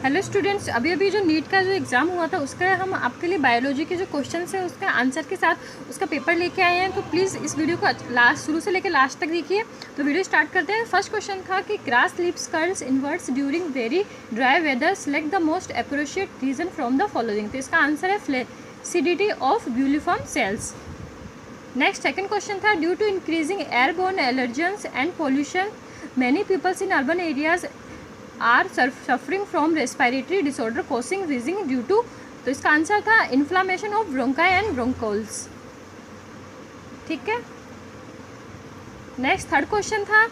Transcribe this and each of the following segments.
Hello students, अभी अभी जो नीट का जो एग्ज़ाम हुआ था उसका हम आपके लिए बायोलॉजी के जो क्वेश्चन है उसका आंसर के साथ उसका पेपर लेके आए हैं। तो प्लीज़ इस वीडियो को लास्ट शुरू से लेकर लास्ट तक देखिए। तो वीडियो स्टार्ट करते हैं। फर्स्ट क्वेश्चन था कि grass leaves curls inverts during very dry weather, select the most appropriate reason from the following. तो इसका आंसर है flaccidity of bulliform cells. Next second question था due to increasing airborne allergens and pollution many peoples in urban areas are suffering from respiratory disorder causing wheezing due to. तो इसका answer था inflammation of bronchi and bronchioles. ठीक है। Next third question था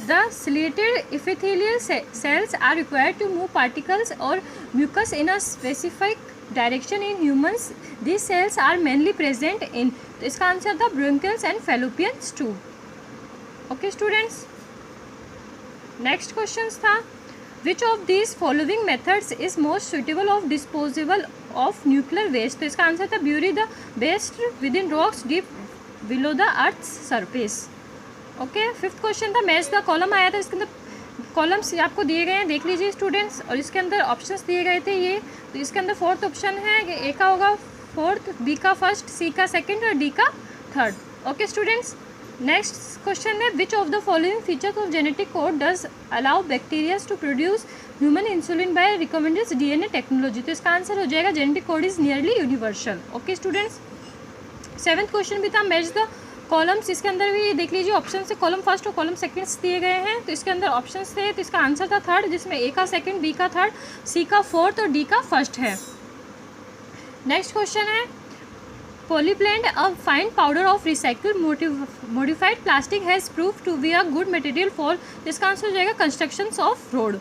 the chelated epithelial cells are required to move particles और mucus in a specific direction in humans, these cells are mainly present in. तो इसका answer था bronchioles and fallopian tube. Okay students, next question था which of these following methods is most suitable of disposable of nuclear waste. तो इसका answer था bury the waste within rocks deep below the earth surface. Okay. Fifth question था match the column आया था, इसके अंदर columns आपको दिए गए हैं, देख लीजिए स्टूडेंट्स, और इसके अंदर ऑप्शंस दिए गए थे ये। तो इसके अंदर फोर्थ ऑप्शन है कि ए का होगा फोर्थ, बी का फर्स्ट, सी का सेकेंड और डी का third. Okay students, next question है which of the following features of genetic code does allow bacteria to produce human insulin by recommended DNA technology. तो इसका answer हो जाएगा genetic code is nearly universal. Okay students, seventh question भी था match the columns, इसके अंदर भी देख लीजिए ऑप्शन से कॉलम फर्स्ट और कॉलम सेकंड्स दिए गए हैं। तो इसके अंदर ऑप्शंस थे, तो इसका आंसर था थर्ड, जिसमें ए का सेकंड, बी का थर्ड, सी का फोर्थ और डी का फर्स्ट है। नेक्स्ट क्वेश्चन है Polyblend, a fine powder of recycled modified plastic, has proved to be a good material for। इसका आंसर हो जाएगा constructions of road.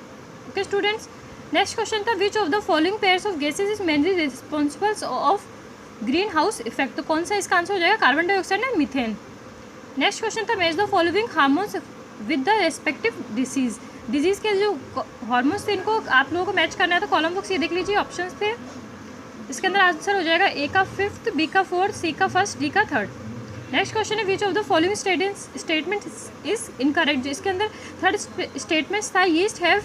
Okay students, next question था which of the following pairs of gases is mainly responsible of green house effect. तो कौन सा इसका answer हो जाएगा carbon dioxide and methane. Next question था match the following hormones with the respective disease के जो हार्मोन्स थे इनको आप लोगों को मैच करना है। तो कॉलम बुक्स ये देख लीजिए ऑप्शंस थे, इसके अंदर आंसर हो जाएगा ए का फिफ्थ, बी का फोर्थ, सी का फर्स्ट, डी का थर्ड। नेक्स्ट क्वेश्चन है which of the following statement is incorrect. इसके अंदर थर्ड स्टेटमेंट्स था yeast have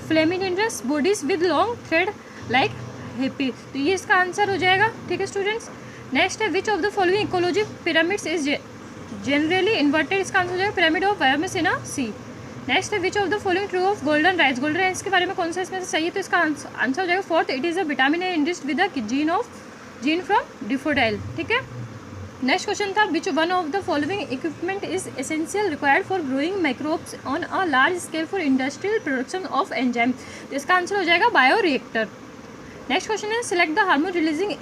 filamentous bodies with long thread like hyphae. तो ये इसका आंसर हो जाएगा। ठीक है स्टूडेंट्स, नेक्स्ट है which of the following ecology pyramids is generally inverted. इसका आंसर हो जाएगा pyramid of biomass in sea. Next है which of the following true of golden rice. Golden rice के बारे में कौन सा इसमें से सही है। तो इसका आंसर हो जाएगा fourth, it is a vitamin A induced with a gene from daffodil. ठीक है। नेक्स्ट क्वेश्चन था which one of the following equipment is essential required for growing microbes on a large scale for industrial production of enzyme. तो इसका answer हो जाएगा bio reactor. Next question है select the hormone releasing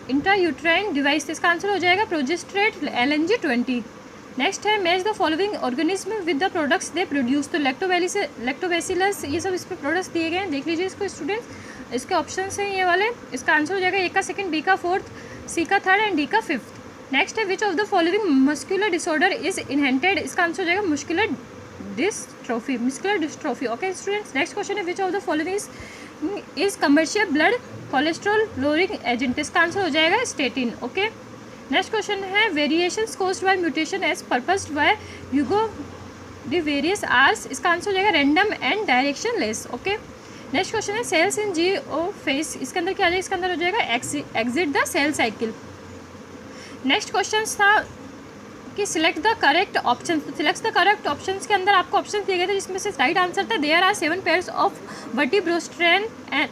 intrauterine device. इसका answer हो जाएगा progestasert LNG-20। Next है match the following organism with the products they produce. तो लैक्टोबैसिलस ये सब इसमें प्रोडक्ट्स दिए गए हैं, देख लीजिए इसको स्टूडेंट्स। इसके ऑप्शंस हैं ये वाले, इसका आंसर हो जाएगा ए का सेकंड, बी का फोर्थ, सी का थर्ड एंड डी का फिफ्थ। नेक्स्ट है which of the following muscular disorder is inherited. इसका आंसर हो जाएगा muscular dystrophy. Okay students, next question है which of the following is commercial blood cholesterol lowering agent. इसका answer हो जाएगा statin. Okay. Next question है variations caused by mutation as purposed by Hugo de Vries are. इसका answer हो जाएगा random and direction less. Okay. Next question है cells in GO phase. इसके अंदर क्या आ जाएगा, इसके अंदर हो जाएगा exit the cell cycle. Next question था कि select the correct option. Select the correct option के अंदर आपको ऑप्शन दिए गए थे जिसमें से राइट आंसर था there are 7 pairs of vertebrosternal and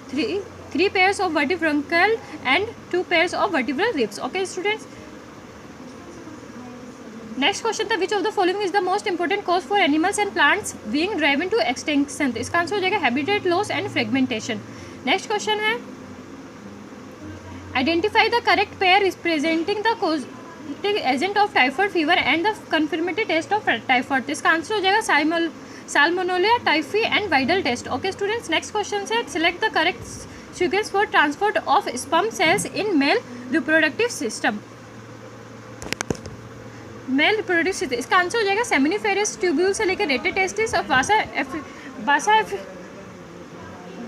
3 pairs of vertebrochondral and 2 pairs of vertebral ribs. Okay students, next question था which of the following is the most important cause for animals and plants being driven to extinction. तो इसका answer हो जाएगा habitat loss and fragmentation. Next question है identify the correct pair representing the causing agent of typhoid fever and the confirmatory test of typhoid. तो इसका answer हो जाएगा Salmonella typhi and Widal test. Okay students, next question है select the correct sequence for transport of sperm cells in male reproductive system. Male reproductive system, इसका answer हो जाएगा seminiferous tubule से लेकर रेटे टेस्टिस और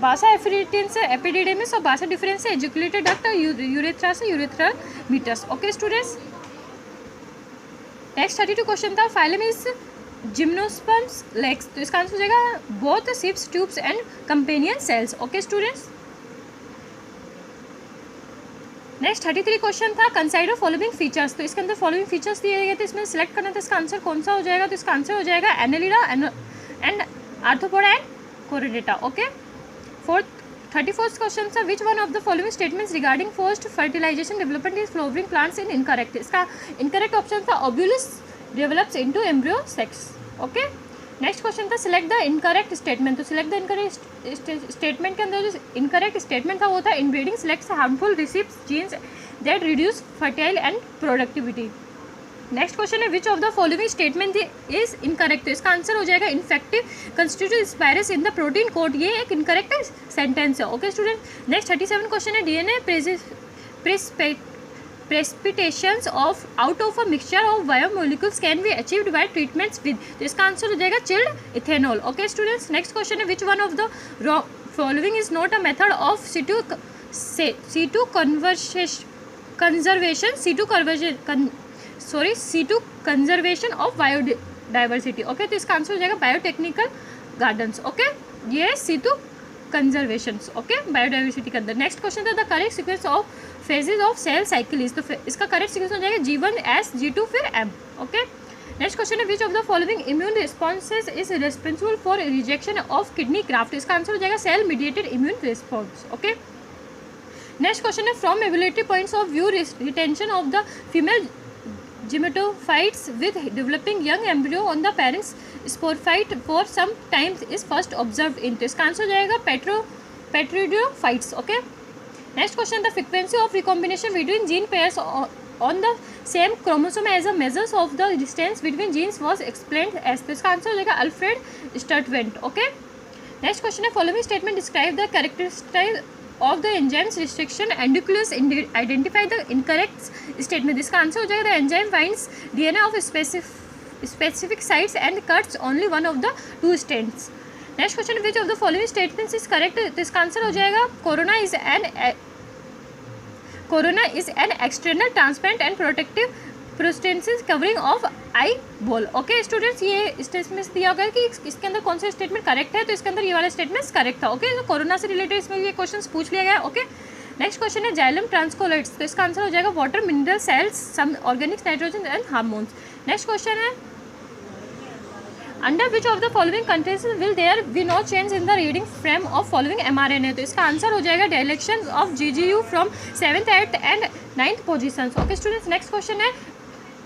बासा एफिडिटिन से एपिडिडेमिस और बासा डिफरेंस से एजुकुलेटेड डक्ट और यूरेथ्रा से urethral meatus. Okay students, next 32 question था फाइलम इज जिम्नोस्पर्म्स लेग्स, तो इसका आंसर हो जाएगा बोथ सिप्स tubes and companion cells. Okay students, next 33 question था कंसाइडर फॉलोइंग फीचर्स, तो इसके अंदर फॉलोइंग फीचर्स दिए गए थे, इसमें सिलेक्ट करना था इसका आंसर कौन सा हो जाएगा, तो इसका आंसर हो जाएगा annelida and arthropoda and chordata. Okay, 34th question था which one of the following statements regarding forced fertilization development is flowering plants in incorrect, इसका इनकरेक्ट ऑप्शन था ovules develops into embryo sacs. Okay, next question था select the incorrect statement, तो select the incorrect statement के अंदर जो incorrect statement था वो था inbreeding selects harmful recessive genes that reduce fertile and productivity. Next question है which of the following statement is incorrect, तो इसका आंसर हो जाएगा इन्फेक्टिव कंस्टिट्यूट स्पायरस इन द प्रोटीन कोड, ये एक इनकरेक्ट सेंटेंस है। ओके स्टूडेंट, नेक्स्ट 37 क्वेश्चन है DNA precipitations of out of a mixture of biomolecules can be achieved by treatments with, तो इसका आंसर हो जाएगा chilled ethanol. Okay students, next question है which one of the following is not a method of C2 conservation of biodiversity. Okay, तो इसका answer हो जाएगा biotechnical gardens. Okay, ये C2 कंजर्वेशन। ओके, बायोडाइवर्सिटी के अंदर। नेक्स्ट क्वेश्चन था the correct sequence of phases of cell cycle is, तो इसका करेक्ट सीक्वेंस हो जाएगा G1 S G2 फिर M। ओके, नेक्स्ट क्वेश्चन है which of the following immune responses is responsible for rejection of kidney graft, इसका answer हो जाएगा cell mediated immune response. Okay, next question है from evolutionary points of view retention of the female Gematophytes with developing young embryo on the parents sporophyte for some time is first observed in, तो इसका answer हो जाएगा Petridiophytes। Okay, next question the frequency of recombination between gene pairs on the same chromosome as a measures of the distance between genes was explained as, तो इसका answer हो जाएगा Alfred Sturtevant. Okay, next question है following statement describe the characteristic of the enzymes restriction endonucleus identify the incorrect statement, इसका answer हो जाएगा the enzyme finds DNA of specific sites and cuts only one of the two strands। Next question which of the following statements is correct, तो इसका answer हो जाएगा corona is an external transparent and protective प्रोस्टेंसिस covering of eye ball. Okay students, ये statement दिया गया कि इसके अंदर कौन सा स्टेटमेंट करेक्ट है, तो इसके अंदर ये वाला स्टेटमेंट करेक्ट था। ओके, तो कोरोना से रिलेटेड इसमें ये क्वेश्चन पूछ लिया गया। ओके, नेक्स्ट क्वेश्चन है जाइलम ट्रांसकोलाइट्स, तो इसका आंसर हो जाएगा water mineral cells some organics nitrogen and hormones. Next question है under which of the following countries will there be no change in the reading frame of following mRNA, तो इसका answer हो जाएगा deletion of GGU from 7th 8th and 9th position. Okay students, next question है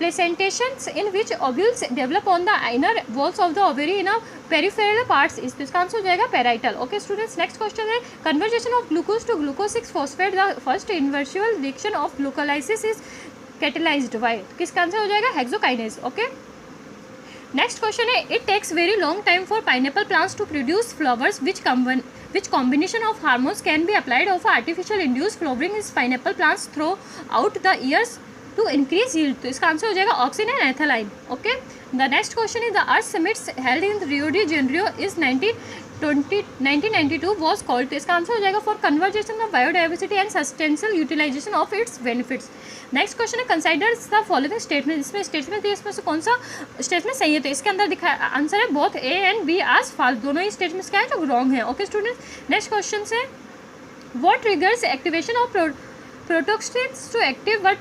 placentations in which ovules develop on the inner walls of the ovary in a peripheral parts is, तो इसका answer हो जाएगा parietal। Okay students, next question है conversion of glucose to glucose 6 phosphate the first inversion reaction of glucolysis is catalyzed by, किसका answer हो जाएगा hexokinase। Okay, next question है it takes very long time for pineapple plants to produce flowers which combination of hormones can be applied of artificial induced flowering is pineapple plants throughout the years to increase yield, तो इसका answer हो जाएगा auxin and ethylene. Okay, the next question is the Earth summits held in Rio de Janeiro is 1992 was called, तो इसका answer हो जाएगा for conversation of biodiversity and sustainable utilisation of its benefits. Next question है consider the following statement, इसमें statement है इसमें से कौन सा स्टेटमेंट सही है, तो इसके अंदर दिखा आंसर है बोथ ए एंड बी आज फॉल्स, दोनों ही स्टेटमेंट्स क्या है जो रॉन्ग है। ओके स्टूडेंट्स, नेक्स्ट क्वेश्चन से what triggers activation of protoxins to active but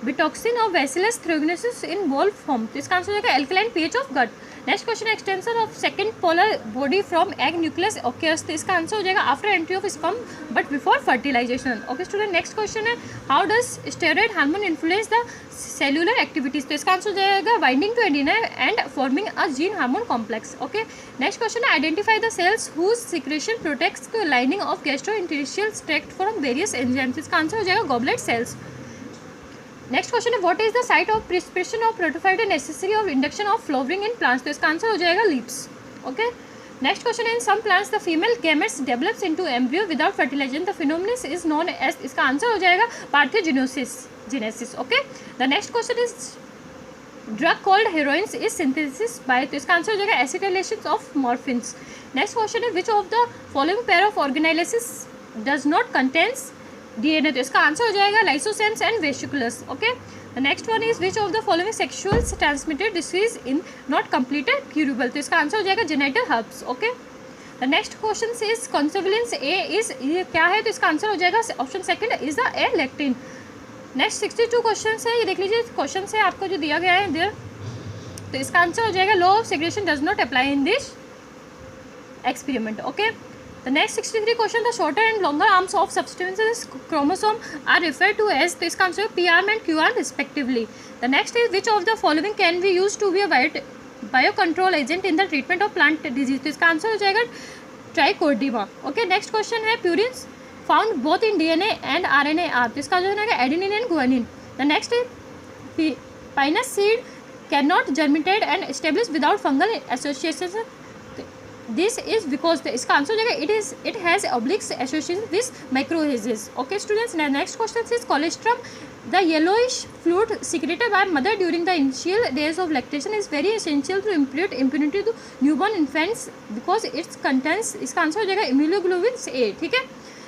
Bt toxin of Bacillus thuringiensis in bollworm, तो इसका आंसर हो जाएगा alkaline pH of gut. Next question extension of second polar body from egg nucleus occurs, तो इसका answer हो जाएगा after entry of sperm but before fertilisation. Okay student, next question है how does steroid hormone influence the cellular activities, तो इसका answer हो जाएगा binding to adenine and forming a gene hormone complex. Okay, next question है identify the cells whose secretion protects the lining of gastrointestinal tract from various enzymes, इसका answer हो जाएगा goblet cells. Next question है what is the site of prescription of protophyte necessary of induction of flowering in plants, तो इसका answer हो जाएगा leaves. Okay, next question है in some plants the female gametes develops into embryo without fertilisation the phenomenon is known as, इसका answer हो जाएगा parthenogenesis. Okay, the next question is drug called heroin is synthesis by, तो इसका answer हो जाएगा acetylation of morphines. Next question है which of the following pair of organisations does not contains DNA, तो इसका आंसर हो जाएगा lysosomes and vesicles. Okay, the next one is which of the following sexual transmitted disease in not completed curable, तो इसका answer हो जाएगा genital herpes. Okay, the next question is कॉन्सोवलेंस A is, ये क्या है, तो इसका आंसर हो जाएगा option second is the A lectin. Next 62 question है, ये देख लीजिए क्वेश्चन है आपको जो दिया गया है देयर, तो इसका आंसर हो जाएगा law of segregation does not apply in this experiment. Okay, the next 63 question, the shorter and longer arms of substances chromosome are referred to as, तो इसका answer P arm and Q arm respectively. The next is which of the following can be use to be a bio control agent in the treatment of plant disease, तो इसका answer हो जाएगा Trichoderma. Okay, next question है purines found both in DNA and RNA are, तो इसका जो है adenine and guanine. The next is Pinus seed can not germinate and establish without fungal association, this is because, इसका answer हो जाएगा it has obligate association with mycorrhizae. Okay students, next question is colostrum the yellowish fluid secreted by mother during the initial days of lactation is very essential to impute immunity to newborn infants because it contains, इसका answer हो जाएगा immunoglobulin A. ठीक है,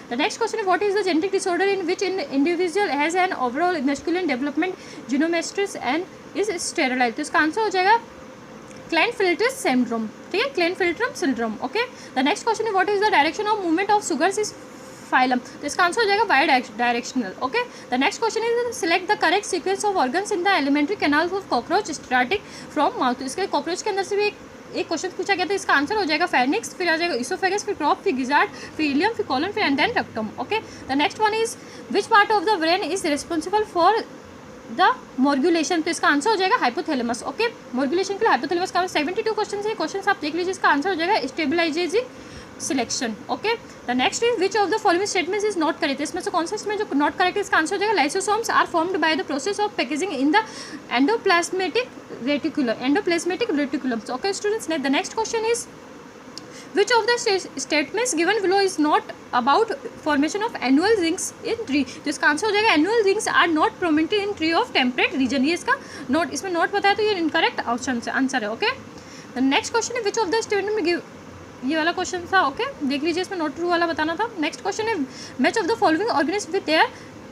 the next question है what is the genetic disorder in which individual has an overall masculine development जीनोमेस्ट्रिस and is sterilise, तो इसका answer हो जाएगा क्लाइनफिल्टर सिंड्रोम. ठीक है, Klinefelter syndrome. Okay, the next question है what is the direction of movement of sugars is phloem, तो इसका आंसर हो जाएगा bidirectional. Okay, the next question is select the correct sequence of organs in the alimentary canal of cockroach starting from mouth, तो इसके cockroach के अंदर से भी एक क्वेश्चन पूछा गया था, इसका आंसर हो जाएगा फेनिक्स, फिर आ जाएगा इसोफेगस, फिर क्रॉप, फिर गिजार्ड, फिर इलियम, फिर कॉलन, फिर and then rectum. Okay, the next one is which part of the brain is responsible for the मॉर्गुलेशन, तो इसका आंसर हो जाएगा हाइपोथैलेमस. ओके, मॉर्गुलेशन के लिए हाइपोथैलेमस का 72 क्वेश्चन है, क्वेश्चन आप देख लीजिए, इसका आंसर हो जाएगा stabilising selection. Okay, the next is which of the following statements is not correct, इसमें से कौन सा इसमें जो नॉट करेक्ट है, इसका आंसर हो जाएगा lysosomes are formed by the process of packaging in the endoplasmic reticulum. Okay students, the next question is which of the statements given below is not about formation of annual rings in tree, तो इसका answer हो जाएगा annual rings are not prominent in tree of temperate region, ये इसका note, इसमें note बताया तो ये इनकरेक्ट ऑप्शन से आंसर है. ओके, द नेक्स्ट क्वेश्चन है which of the statement give, ये वाला क्वेश्चन था. ओके, देख लीजिए इसमें नोट ट्रू वाला बताना था. नेक्स्ट क्वेश्चन है match of the following organism with their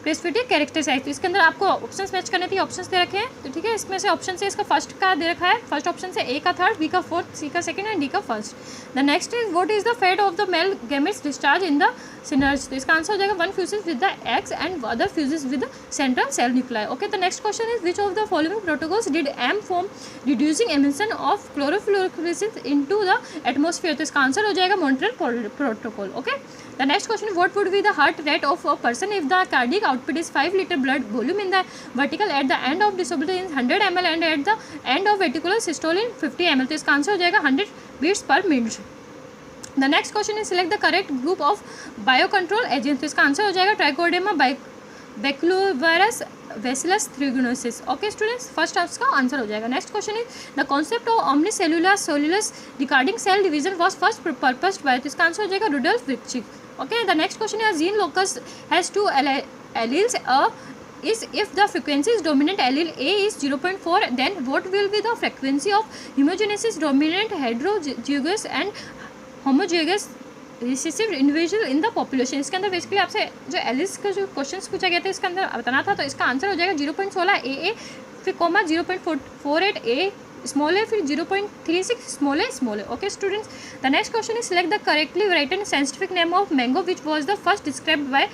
specific characteristics, तो इसके अंदर आपको ऑप्शंस मैच करने थे, ऑप्शंस दे रखे हैं, तो ठीक है, इसमें से ऑप्शन से इसका फर्स्ट का दे रखा है, फर्स्ट ऑप्शन से ए का थर्ड, बी का फोर्थ, सी का सेकंड एंड डी का first. The next is what is the fate of the male gametes discharge in the synergid, तो इसका आंसर हो जाएगा one fuses with the eggs and other fuses with the central cell nuclei. Okay, the next question is which of the following protocols did aim form reducing emission of क्लोरोफ्लोरोसिस into the atmosphere, तो इसका answer हो जाएगा Montreal protocol. Okay, the next question what would be the heart rate of a person if the cardiac output is 5 litre blood volume in the vertical at the end of diastole in 100 ml and at the end of ventricular systole in 50 ml, तो इसका answer हो जाएगा 100 beats per minute. The next question is select the correct group of bio control agent, तो इसका answer हो जाएगा Trichoderma baculovirus Bacillus thuringiensis. Okay students, first इसका answer हो जाएगा. Next question is the concept of omnicellular सोलुलस regarding cell division was first purposed by, तो इसका आंसर हो जाएगा Rudolf Virchow. Okay, the next question is gene locus has 2 alleles is if the frequency is dominant allele A is 0.4, then what will be the frequency of homogeneous dominant heterozygous and homozygous recessive individual in the population. इसके अंदर basically आपसे जो Alice का जो question पूछा गया था इसके अंदर बताना था, तो इसका आंसर हो जाएगा 0.16 ए फिर कॉमा 0.48 ए स्मॉल है, फिर 0.36 स्मॉल है. Okay students, the next question is select the correctly written scientific name of mango which was the first described bye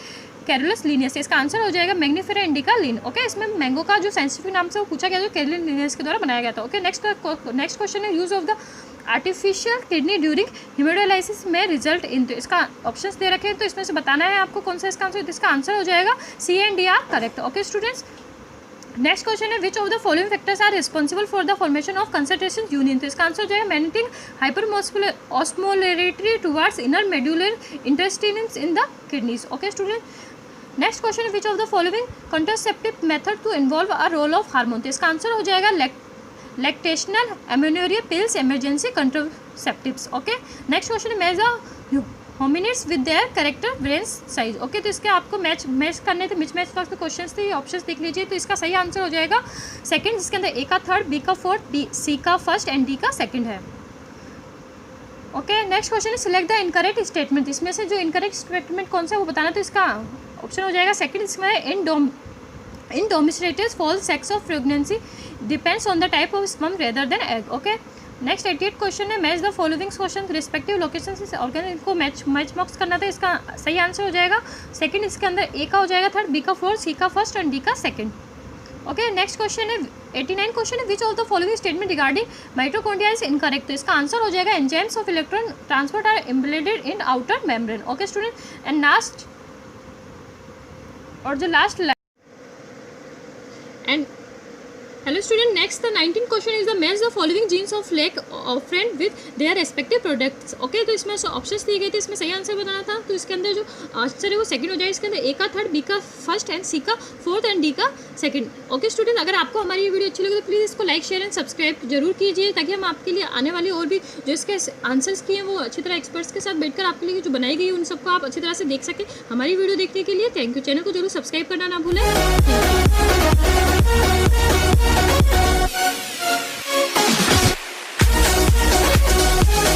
Carolus Linnaeus, इसका आंसर हो जाएगा मैग्नीफेरा इंडिका लिन. ओके, इसमें मैंगो का जो साइंटिफिक नाम से वो पूछा गया जो कैरोलस लीनियस के द्वारा बनाया गया था. ओके, नेक्स्ट क्वेश्चन है use of the artificial kidney during hemodialysis में रिजल्ट इन, तो इसका ऑप्शंस दे रखे हैं, तो इसमें से बताना है आपको कौन सा इसका आंसर, तो इसका आंसर हो जाएगा C and D are correct. Okay students, next question है which of the following factors are responsible for the formation of concentration union, तो इसका आंसर हो जाएगा magnetic hyperosmolarity towards inner medullary intestines in the kidneys. Okay student, next question है which of the following contraceptive method to involve a role of hormone, तो इसका answer हो जाएगा lactational amenorrhoea pills emergency contraceptives. Okay, next question है major hominids with their character brain size. Okay, तो इसके आपको match करने थे, मिच मैच के क्वेश्चन थे, ये ऑप्शंस देख लीजिए, तो इसका सही आंसर हो जाएगा सेकंड, जिसके अंदर ए का थर्ड, बी का फोर्थ, डी सी का फर्स्ट एंड डी का सेकंड है. ओके, नेक्स्ट क्वेश्चन है सिलेक्ट द इनकरेक्ट स्टेटमेंट, इसमें से जो इनकरेक्ट स्टेटमेंट कौन सा है वो बताना, तो इसका ऑप्शन हो जाएगा सेकंड इसमें इन डोमिस्ट्रेटिव false sex of pregnancy depends on the type of sperm rather than egg. Okay, next 88 question है match the following question respective location से ऑर्गन, इनको मैच मार्क्स करना था। इसका सही आंसर हो जाएगा सेकंड, इसके अंदर ए का हो जाएगा थर्ड, बी का फोर्थ, सी का फर्स्ट एंड डी का सेकंड। ओके, नेक्स्ट क्वेश्चन है 89 क्वेश्चन है which of the following statement regarding mitochondria is incorrect. तो इसका आंसर हो जाएगा enzymes of electron transport are embedded in outer membrane. Okay student, and last और जो last and hello student, next the 19 question is the match the following genes of lake of friend with their respective products. Okay, तो इसमें options दिए गए थे, इसमें सही answer बताना था। तो इसके अंदर जो आंसर है वो सेकंड हो जाएगा, इसके अंदर ए का थर्ड, बी का फर्स्ट एंड सी का फोर्थ एंड डी का सेकंड। ओके स्टूडेंट, अगर आपको हमारी ये वीडियो अच्छी लगे तो प्लीज़ इसको लाइक शेयर एंड सब्सक्राइब जरूर कीजिए, ताकि हम आपके लिए आने वाली और भी जो इसके आंसर्स किए हैं वो अच्छी तरह एक्सपर्ट्स के साथ बैठकर आपके लिए जो बनाई गई है उन सबको आप अच्छी तरह से देख सकें। हमारी वीडियो देखने के लिए थैंक यू। चैनल को जरूर सब्सक्राइब करना ना भूलें।